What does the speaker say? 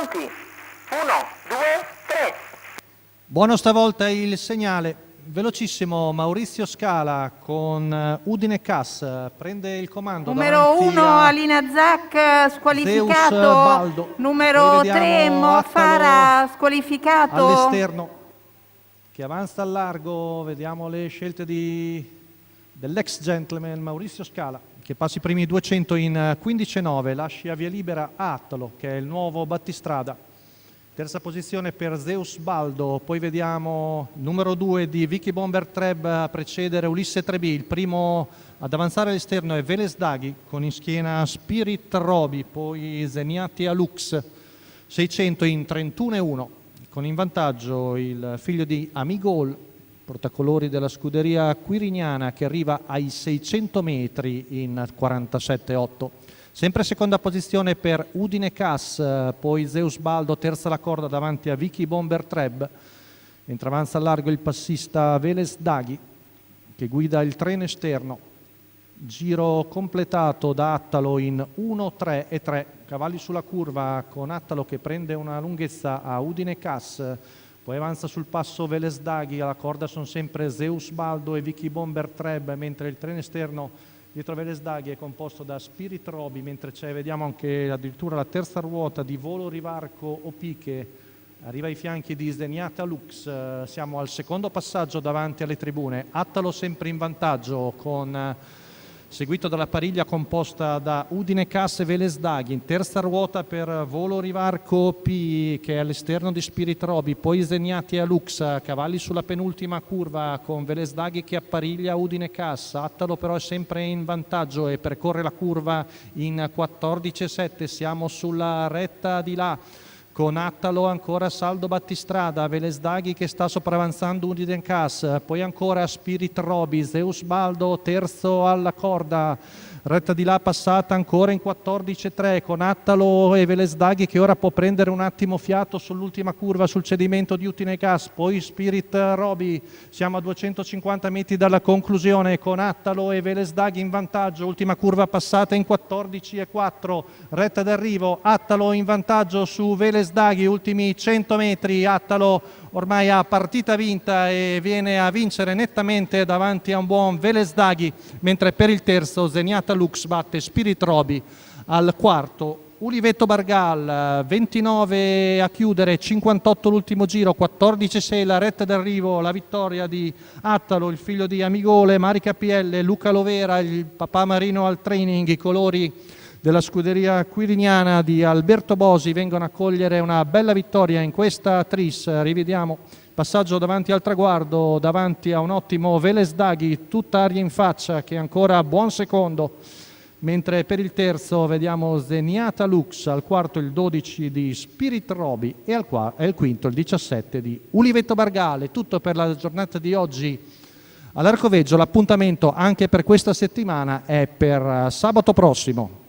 pronti? 1, 2, 3. Buono stavolta il segnale. Velocissimo Maurizio Scala con Udine Cass, prende il comando. Numero 1 Alina Zac squalificato. Zeus Baldo. Numero 3 Mo Farah squalificato. All'esterno che avanza al largo, vediamo le scelte dell'ex gentleman Maurizio Scala che passa i primi 200 in 15,9, lascia via libera a Attalo che è il nuovo battistrada. Terza posizione per Zeus Baldo, poi vediamo numero 2 di Vicky Bomber Treb a precedere Ulisse Trebi, il primo ad avanzare all'esterno è Veles Daghi con in schiena Spirit Robi, poi Zeniati Alux 600 in 31,1, con in vantaggio il figlio di Amigol, portacolori della scuderia quirignana che arriva ai 600 metri in 47,8. Sempre seconda posizione per Udine Cass, poi Zeus Baldo, terza la corda davanti a Vicky Bomber Treb, mentre avanza al largo il passista Veles Daghi che guida il treno esterno. Giro completato da Attalo in 1, 3 e 3, cavalli sulla curva con Attalo che prende una lunghezza a Udine Cass, poi avanza sul passo Veles Daghi, alla corda sono sempre Zeus Baldo e Vicky Bomber Treb, mentre il treno esterno dietro Veles Daghi è composto da Spirit Robi, mentre c'è, vediamo anche addirittura la terza ruota di Volo Rivarco OP che arriva ai fianchi di Zeniata Lux. Siamo al secondo passaggio davanti alle tribune. Attalo sempre in vantaggio, seguito dalla pariglia composta da Udine Cass e Veles Daghi. In terza ruota per Volo Rivarco OP che è all'esterno di Spirit Robi, poi Zeniati Lux, cavalli sulla penultima curva con Veles Daghi che appariglia Udine Cass. Attalo però è sempre in vantaggio e percorre la curva in 14,7. Siamo sulla retta di là con Attalo ancora saldo battistrada, Veles Daghi che sta sopravanzando Udine Cass, poi ancora Spirit Robi, Zeus Baldo terzo alla corda, retta di là passata ancora in 14,3 con Attalo e Veles Daghi che ora può prendere un attimo fiato sull'ultima curva sul cedimento di Udine Cass, poi Spirit Robi, siamo a 250 metri dalla conclusione con Attalo e Veles Daghi in vantaggio, ultima curva passata in 14,4, retta d'arrivo, Attalo in vantaggio su Veles Daghi, ultimi 100 metri, Attalo ormai ha partita vinta e viene a vincere nettamente davanti a un buon Veles Daghi, mentre per il terzo Zeniata Lux batte Spirit Robi al quarto. Ulivetto Bargal 29 a chiudere, 58 l'ultimo giro, 14,6 la retta d'arrivo, la vittoria di Attalo, il figlio di Amigole, Marica PL, Luca Lovera, il papà Marino al training, i colori della scuderia quirignana di Alberto Bosi vengono a cogliere una bella vittoria in questa tris. Rivediamo passaggio davanti al traguardo, davanti a un ottimo Veles Daghi, tutta aria in faccia che è ancora buon secondo, mentre per il terzo vediamo Zeniata Lux, al quarto il 12 di Spirit Robi e al quinto il 17 di Ulivetto Bargale. Tutto per la giornata di oggi all'Arcoveggio. L'appuntamento anche per questa settimana è per sabato prossimo.